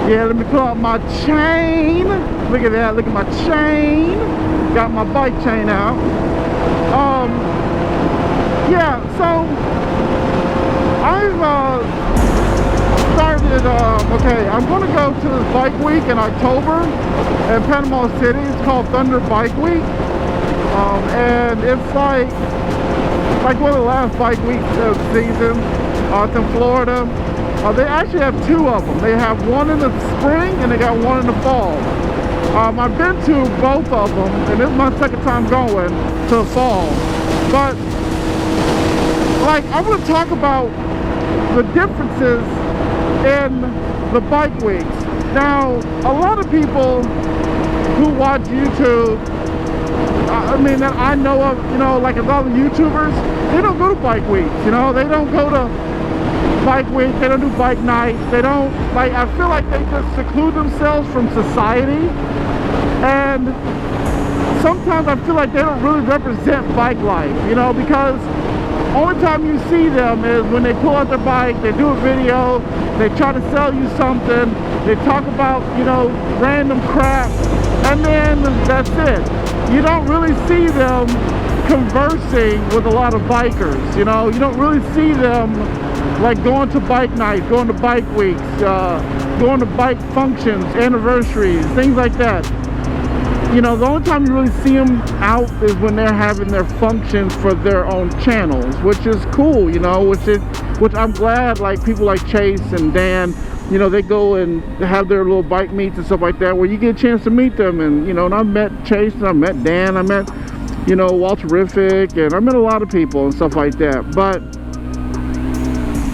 Yeah, let me pull out my chain. Look at that, look at my chain. Got my bike chain out. Yeah, so I've started, okay, I'm gonna go to this bike week in October in Panama City. It's called Thunder Bike Week. And it's like one of the last bike weeks of the season. It's in Florida. They actually have two of them. They have one in the spring and they got one in the fall. I've been to both of them, and this is my second time going to the fall. But like, I want to talk about the differences in the bike weeks. Now, a lot of people who watch YouTube, I mean, that I know of, you know, like a lot of YouTubers, they don't go to bike weeks, you know, they don't go to bike week, they don't do bike nights, they don't, like, I feel like they just seclude themselves from society, and sometimes I feel like they don't really represent bike life, you know, because only time you see them is when they pull out their bike, they do a video, they try to sell you something, they talk about, you know, random crap, and then that's it. You don't really see them conversing with a lot of bikers, you know. You don't really see them like going to bike nights, going to bike weeks, going to bike functions, anniversaries, things like that. You know, the only time you really see them out is when they're having their functions for their own channels, which is cool, you know, which I'm glad, like, people like Chase and Dan, you know, they go and have their little bike meets and stuff like that, where you get a chance to meet them. And, you know, and I met Chase, and I met Dan, I met, you know, Walterific, and I met a lot of people and stuff like that. But,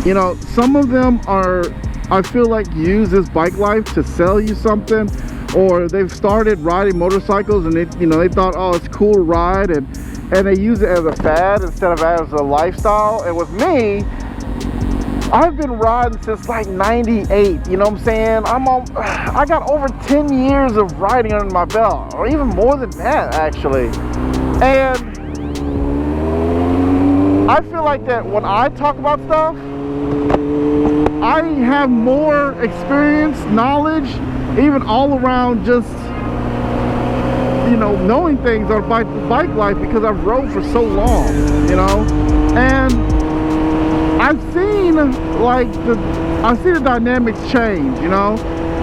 you know, some of them are, I feel like, use this bike life to sell you something, or they've started riding motorcycles and they, you know, they thought, oh, it's cool to ride, and they use it as a fad instead of as a lifestyle. And with me, I've been riding since like 98, you know what I'm saying? I got over 10 years of riding under my belt, or even more than that, actually. And I feel like that when I talk about stuff, I have more experience, knowledge, even all around, just, you know, knowing things on bike life, because I've rode for so long, you know. And I've seen like the dynamics change, you know.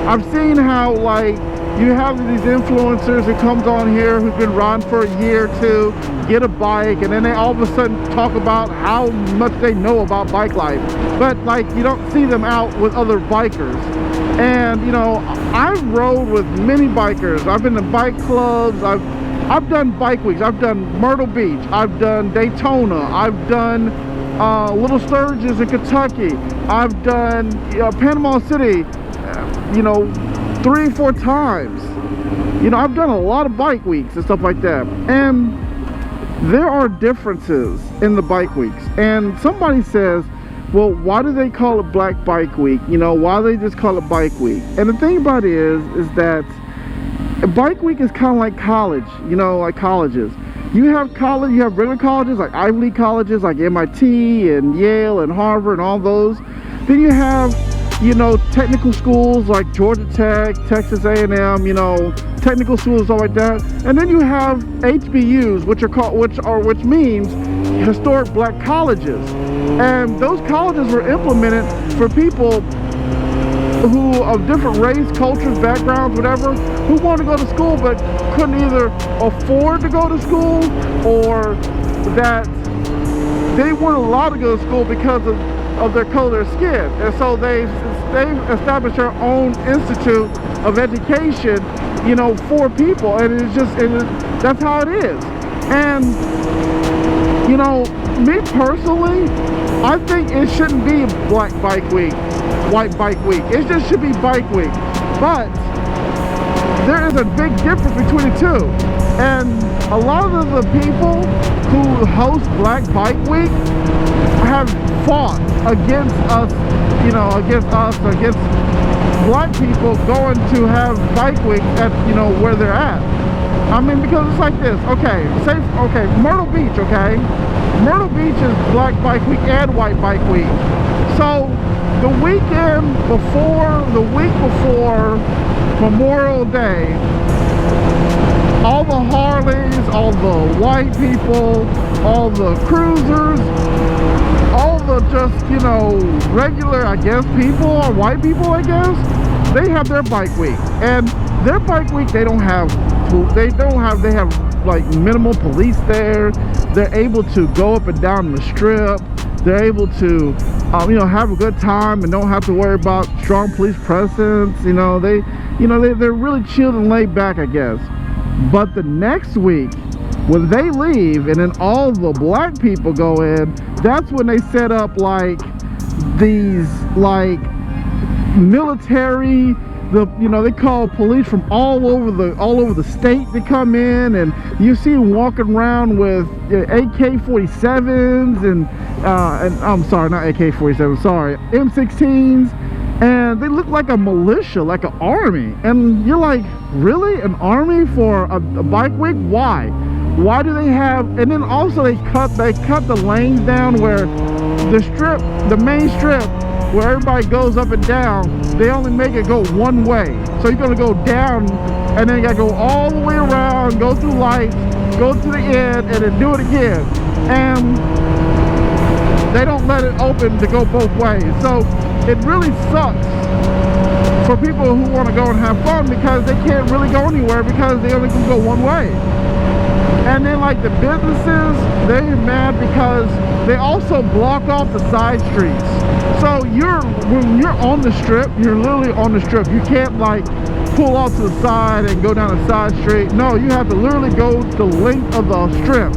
I've seen how, like, you have these influencers who comes on here who've been riding for a year or two, get a bike, and then they all of a sudden talk about how much they know about bike life. But like, you don't see them out with other bikers. And, you know, I've rode with many bikers. I've been to bike clubs. I've done bike weeks. I've done Myrtle Beach. I've done Daytona. I've done Little Sturgis in Kentucky. I've done Panama City, you know, 3 or 4 times. You know, I've done a lot of bike weeks and stuff like that. And there are differences in the bike weeks. And somebody says, well, why do they call it Black Bike Week? You know, why do they just call it Bike Week? And the thing about it is that Bike Week is kind of like college, you know, like colleges. You have college, you have regular colleges like Ivy League colleges like MIT and Yale and Harvard and all those. Then you have, you know, technical schools like Georgia Tech, Texas A&M, you know, technical schools, stuff like that. And then you have HBUs, which means historic black colleges. And those colleges were implemented for people who, of different race, cultures, backgrounds, whatever, who wanted to go to school but couldn't either afford to go to school, or that they weren't allowed to go to school because of their color of skin. And so they established their own institute of education, you know, for people. And that's how it is. And, you know, me personally, I think it shouldn't be Black Bike Week, White Bike Week. It just should be Bike Week. But there is a big difference between the two. And a lot of the people who host Black Bike Week have fought against us, you know, against black people going to have Bike Week at, you know, where they're at. I mean, because it's like this, okay, Myrtle Beach, okay? Myrtle Beach is Black Bike Week and White Bike Week. So the weekend before, the week before Memorial Day, all the Harleys, all the white people, all the cruisers, all the just, you know, regular, I guess, people, or white people, I guess, they have their bike week. And their bike week, they have like minimal police there. They're able to go up and down the strip. They're able to, you know, have a good time and don't have to worry about strong police presence. You know, they're really chilled and laid back, I guess. But the next week, when they leave and then all the black people go in, that's when they set up like these like military, you know, they call police from all over the state to come in, and you see them walking around with AK-47s and I'm sorry, not AK-47, sorry, M16s, and they look like a militia, like an army. And you're like, really, an army for a bike week? Why do they have? And then also they cut the lanes down where the main strip where everybody goes up and down, they only make it go one way. So you're gonna go down and then you gotta go all the way around, go through lights, go to the end, and then do it again. And they don't let it open to go both ways. So it really sucks for people who want to go and have fun, because they can't really go anywhere because they only can go one way. And then like the businesses, they're mad because they also block off the side streets. So when you're on the strip, you're literally on the strip. You can't like pull off to the side and go down a side street. No, you have to literally go the length of the strip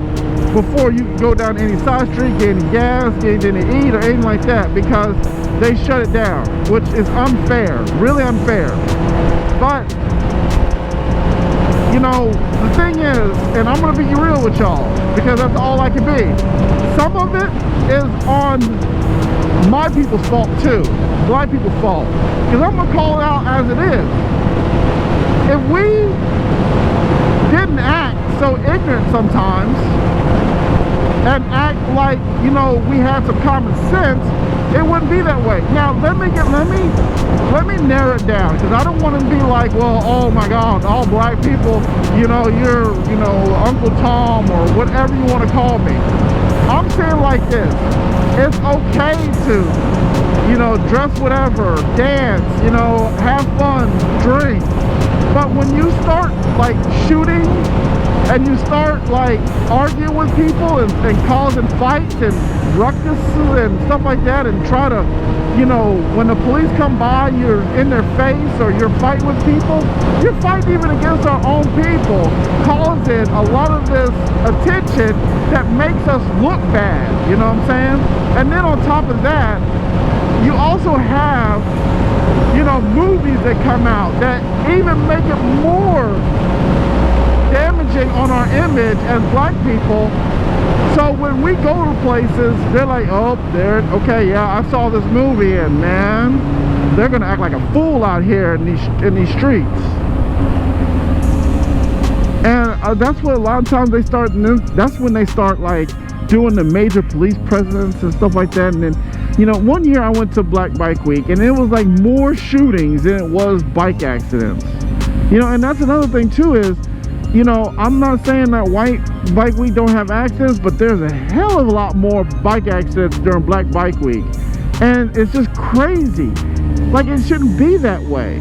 before you can go down any side street, get any gas, get anything to eat or anything like that, because they shut it down, which is unfair, really unfair. But you know, the thing is, and I'm gonna be real with y'all because that's all I can be, some of it is on my people's fault too, black people's fault, because I'm gonna call it out as it is. If we didn't act so ignorant sometimes and act like, you know, we had some common sense, it wouldn't be that way. Now let me narrow it down, because I don't want to be like, well, oh my God, all black people, you know, you're, you know, Uncle Tom or whatever you want to call me. I'm saying like this: it's okay to, you know, dress whatever, dance, you know, have fun, drink. But when you start like shooting and you start like arguing with people and causing fights and ruckus and stuff like that, and try to, you know, when the police come by, you're in their face or you're fighting with people, you're fighting even against our own people, causing a lot of this attention that makes us look bad, you know what I'm saying? And then on top of that, you also have, you know, movies that come out that even make it more damaging on our image as black people. So when we go to places, they're like, oh, there, okay, yeah, I saw this movie, and man, they're gonna act like a fool out here in these streets. And that's what a lot of times they start. That's when they start like doing the major police presence and stuff like that. And then, you know, one year I went to Black Bike Week, and it was like more shootings than it was bike accidents. You know, and that's another thing too is, you know, I'm not saying that White Bike Week don't have accidents, but there's a hell of a lot more bike accidents during Black Bike Week. And it's just crazy. Like, it shouldn't be that way.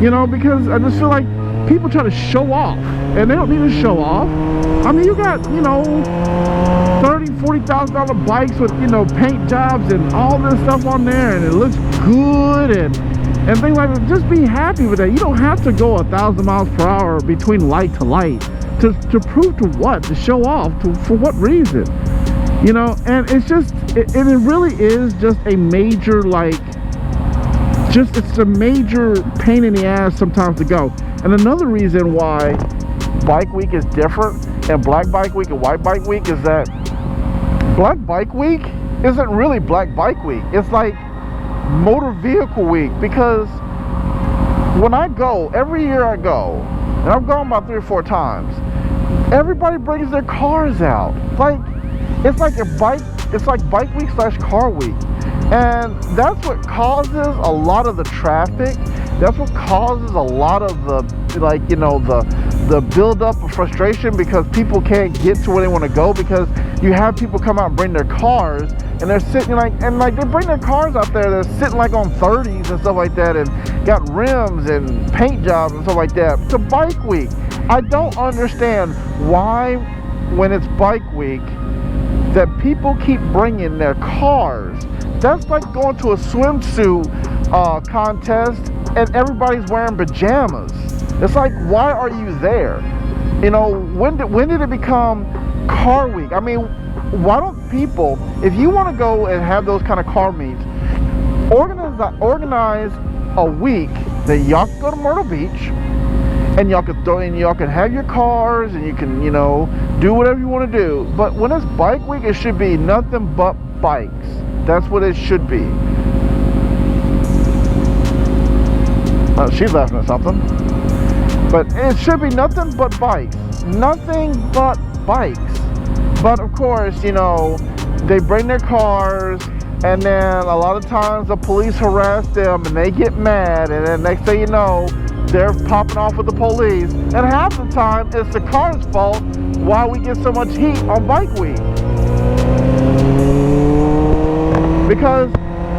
You know, because I just feel like people try to show off, and they don't need to show off. I mean, you got, you know, $30,000, $40,000 bikes with, you know, paint jobs and all this stuff on there, and it looks good and things like that. Just be happy with that. You don't have to go 1,000 miles per hour between light to light to prove to what? To show off? For what reason? You know, and it's just, and it really is just a major, like, it's a major pain in the ass sometimes to go. And another reason why Bike Week is different and Black Bike Week and White Bike Week is that Black Bike Week isn't really Black Bike Week. It's like Motor Vehicle Week, because when I go, every year I go, and I've gone about 3 or 4 times, everybody brings their cars out. It's like Bike Week / Car Week. And that's what causes a lot of the traffic that's what causes a lot of the, like, you know, the buildup of frustration, because people can't get to where they want to go, because you have people come out and bring their cars, and they're sitting like, and like they bring their cars out there, they're sitting like on 30s and stuff like that, and got rims and paint jobs and stuff like that. It's a bike week. I don't understand why, when it's bike week, that people keep bringing their cars. That's like going to a swimsuit contest and everybody's wearing pajamas. It's like, why are you there? You know, when did it become car week? I mean, why don't people, if you want to go and have those kind of car meets, organize a week that y'all can go to Myrtle Beach, and y'all can have your cars, and you can, you know, do whatever you want to do. But when it's bike week, it should be nothing but bikes. That's what it should be. Oh, she's laughing at something. But it should be nothing but bikes. Nothing but bikes. But of course, you know, they bring their cars, and then a lot of times the police harass them, and they get mad, and then next thing you know, they're popping off with the police. And half the time, it's the car's fault why we get so much heat on bike week. Because,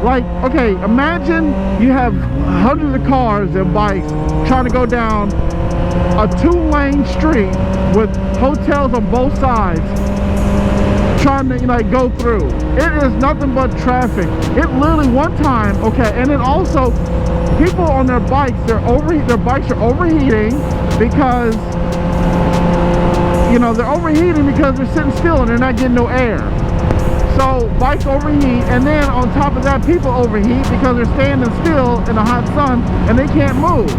like, okay, imagine you have hundreds of cars and bikes trying to go down a 2-lane street with hotels on both sides, trying to, like, go through. It is nothing but traffic. It literally one time, okay, and then also people on their bikes, their bikes are overheating because, you know, they're overheating because they're sitting still and they're not getting no air. So bikes overheat, and then on top of that, people overheat because they're standing still in the hot sun and they can't move.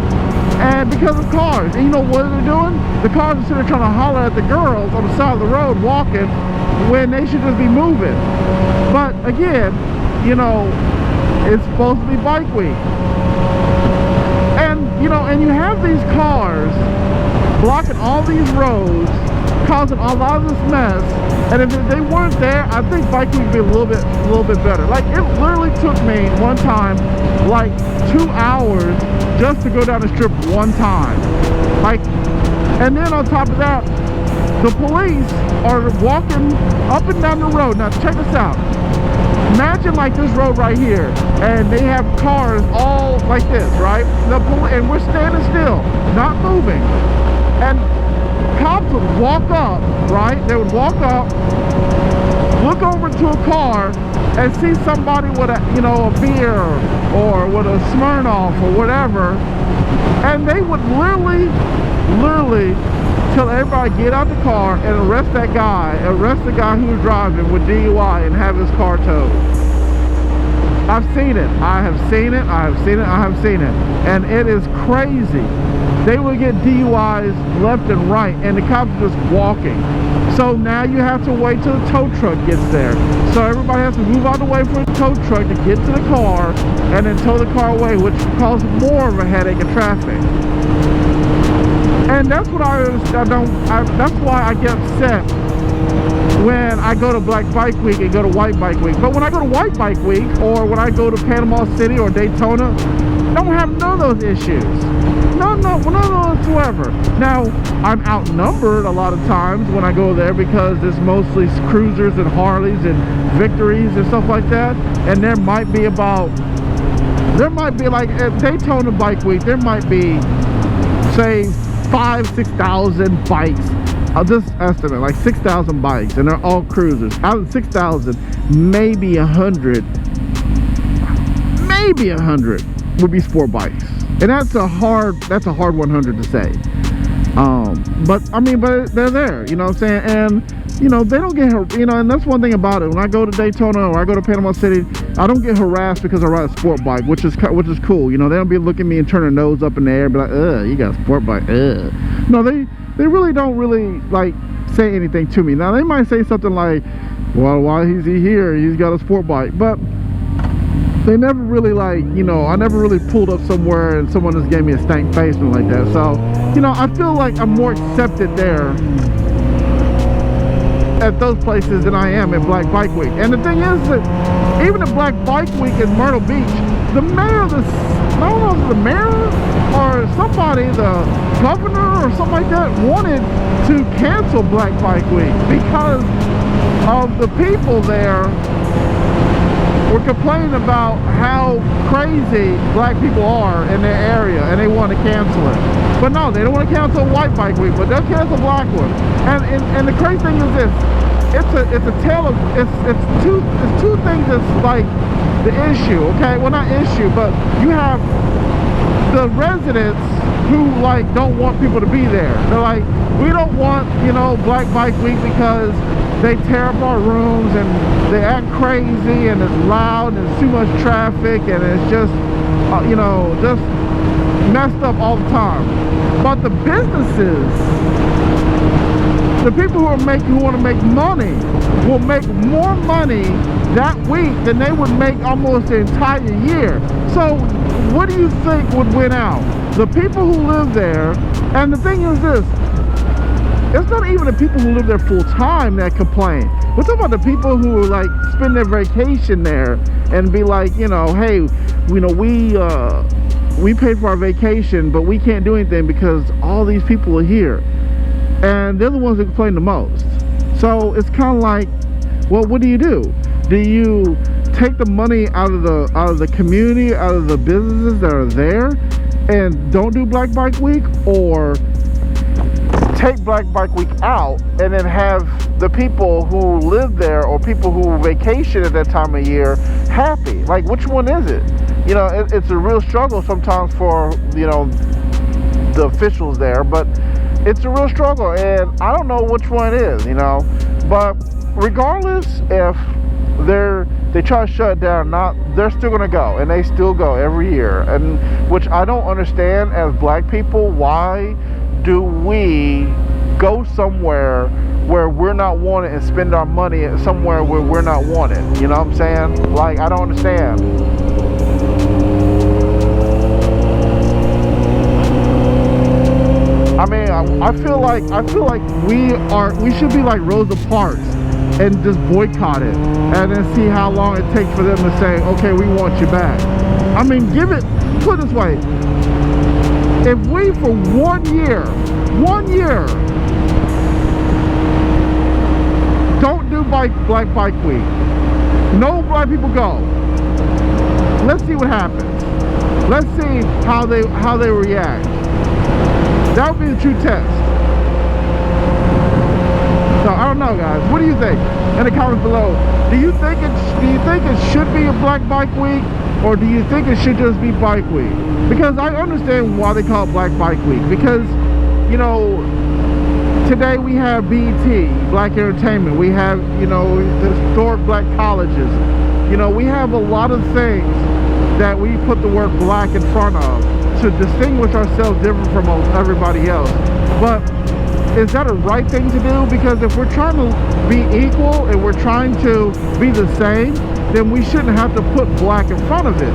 And because of cars. And you know what they're doing? The cars are sitting there trying to holler at the girls on the side of the road walking when they should just be moving. But again, you know, it's supposed to be bike week. And, you know, and you have these cars blocking all these roads, causing a lot of this mess. And if they weren't there, I think bike week would be a little bit better. Like, it literally took me one time like 2 hours just to go down the strip one time. Like, and then on top of that, the police are walking up and down the road. Now check this out. Imagine like this road right here, and they have cars all like this, right? And we're standing still, not moving. And cops would walk up, right? They would walk up, look over to a car, and see somebody with a, you know, a beer or with a Smirnoff or whatever, and they would literally tell everybody get out the car and arrest that guy, arrest the guy who was driving with DUI and have his car towed. I've seen it. I have seen it. I have seen it. I have seen it. And it is crazy. They would get DUIs left and right, and the cops are just walking. So now you have to wait till the tow truck gets there. So everybody has to move out of the way for the tow truck to get to the car and then tow the car away, which causes more of a headache of traffic. And that's what that's why I get upset when I go to Black Bike Week and go to White Bike Week. But when I go to White Bike Week, or when I go to Panama City or Daytona, I don't have none of those issues. None whatsoever. Now, I'm outnumbered a lot of times when I go there because it's mostly cruisers and Harleys and Victories and stuff like that. And there might be like at Daytona Bike Week, there might be, say, 5,000-6,000 bikes. I'll just estimate like 6,000 bikes, and they're all cruisers. Out of 6,000, maybe 100 would be sport bikes, and that's a hard 100 to say. But I mean, but they're there, you know what I'm saying? And you know, they don't get, you know, and that's one thing about it. When I go to Daytona or I go to Panama City, I don't get harassed because I ride a sport bike, which is cool. You know, they don't be looking at me and turn their nose up in the air and be like, you got a sport bike, No, they really don't like say anything to me. Now they might say something like, well, why is he here? He's got a sport bike. But they never really, like, you know, I never really pulled up somewhere and someone just gave me a stank face or like that. So, you know, I feel like I'm more accepted there at those places than I am at Black Bike Week. And the thing is that even at Black Bike Week in Myrtle Beach, the mayor of the I don't know if the mayor or somebody, the governor or something like that, wanted to cancel Black Bike Week because of the people there were complaining about how crazy black people are in their area, and they want to cancel it. But no, they don't want to cancel White Bike Week, but they'll cancel Black one. And the crazy thing is this: it's a tale of it's two things that's like the issue. Okay, well, not issue, but you have the residents who like don't want people to be there. They're like, we don't want, you know, Black Bike Week because they tear up our rooms and they act crazy and it's loud and there's too much traffic and it's just you know, just messed up all the time. But the businesses, the people who want to make money, will make more money that week than they would make almost the entire year. So what do you think would win out? The people who live there. And the thing is this: it's not even the people who live there full time that complain. We're talking about the people who like spend their vacation there and be like, you know, hey, you know, we paid for our vacation, but we can't do anything because all these people are here, and they're the ones that complain the most. So it's kind of like, well, what do? Do you take the money out of the community, out of the businesses that are there, and don't do Black Bike Week, or take Black Bike Week out and then have the people who live there or people who vacation at that time of year happy? Like, which one is it? You know, it's a real struggle sometimes for, you know, the officials there, but it's a real struggle, and I don't know which one it is, you know. But regardless, if they try to shut it down, they're still gonna go, and they still go every year, and which I don't understand as black people. Why do we go somewhere where we're not wanted and spend our money at somewhere where we're not wanted? You know what I'm saying? Like, I don't understand. I mean, I feel like we should be like Rosa Parks and just boycott it, and then see how long it takes for them to say, okay, we want you back. I mean, put it this way: if we for 1 year, don't do Black Bike Week, no black people go, let's see what happens. Let's see how they react. That would be the true test. So I don't know, guys. What do you think? In the comments below. Do you think it should be a Black Bike Week, or do you think it should just be Bike Week? Because I understand why they call it Black Bike Week. Because, you know, today we have BET, Black Entertainment. We have, you know, the historic black colleges. You know, we have a lot of things that we put the word black in front of to distinguish ourselves different from everybody else. But is that a right thing to do? Because if we're trying to be equal and we're trying to be the same, then we shouldn't have to put black in front of it.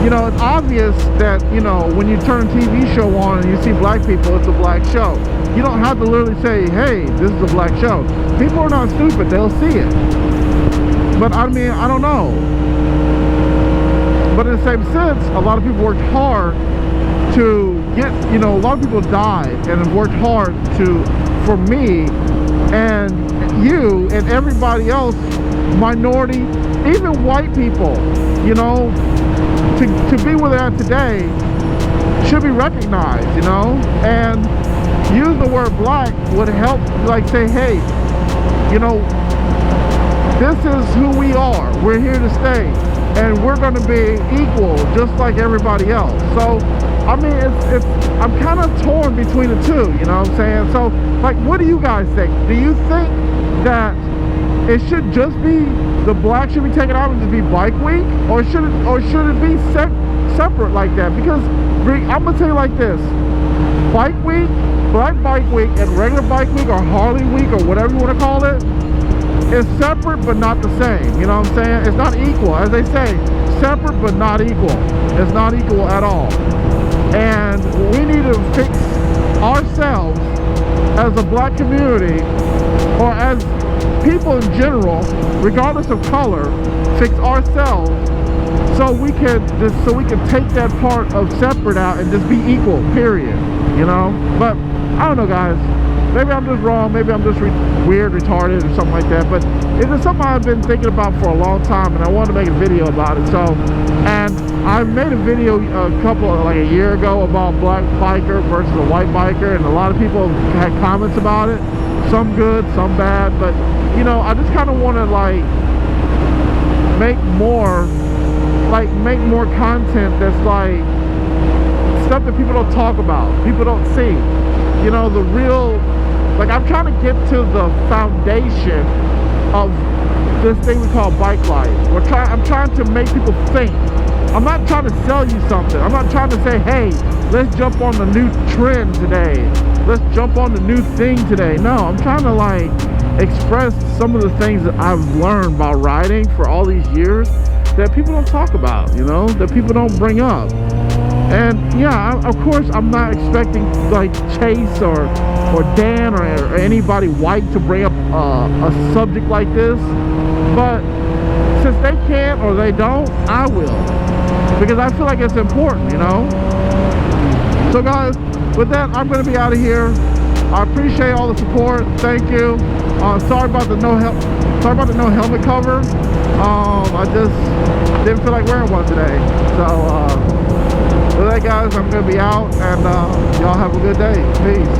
You know, it's obvious that, you know, when you turn a TV show on and you see black people, it's a black show. You don't have to literally say, hey, this is a black show. People are not stupid, they'll see it. But I mean, I don't know. But in the same sense, a lot of people worked hard to get, you know, a lot of people died and have worked hard for me and you and everybody else, minority, even white people, you know, to be where they're at today should be recognized, you know. And use the word black would help, like, say, hey, you know, this is who we are. We're here to stay, and we're going to be equal just like everybody else. So I mean, I'm kind of torn between the two, you know what I'm saying? So, like, what do you guys think? Do you think that it should just be, the black should be taken out and just be Bike Week? Or should it be separate like that? Because I'm going to tell you like this: Bike Week, Black Bike Week, and regular Bike Week, or Harley Week, or whatever you want to call it, is separate but not the same. You know what I'm saying? It's not equal. As they say, separate but not equal. It's not equal at all. And we need to fix ourselves as a black community, or as people in general, regardless of color, fix ourselves so we can take that part of separate out and just be equal, period, you know. But I don't know, guys, maybe I'm just wrong, maybe I'm just weird, retarded, or something like that, but it's just something I've been thinking about for a long time, and I wanted to make a video about it. So, and I made a video like a year ago about black biker versus a white biker, and a lot of people had comments about it, some good, some bad, but you know, I just kind of want to like make more content that's like stuff that people don't talk about, people don't see, you know, the real, like I'm trying to get to the foundation of this thing we call bike life. I'm trying to make people think. I'm not trying to sell you something. I'm not trying to say, hey, let's jump on the new trend today, let's jump on the new thing today. No, I'm trying to like express some of the things that I've learned about riding for all these years that people don't talk about, you know, that people don't bring up. And yeah, of course, I'm not expecting like Chase or Dan or anybody white to bring up a subject like this, but since they can't or they don't, I will, because I feel like it's important, you know. So guys, with that, I'm going to be out of here. I appreciate all the support. Thank you. Sorry about the no helmet cover. I just didn't feel like wearing one today. So with that, guys, I'm going to be out, and y'all have a good day. Peace.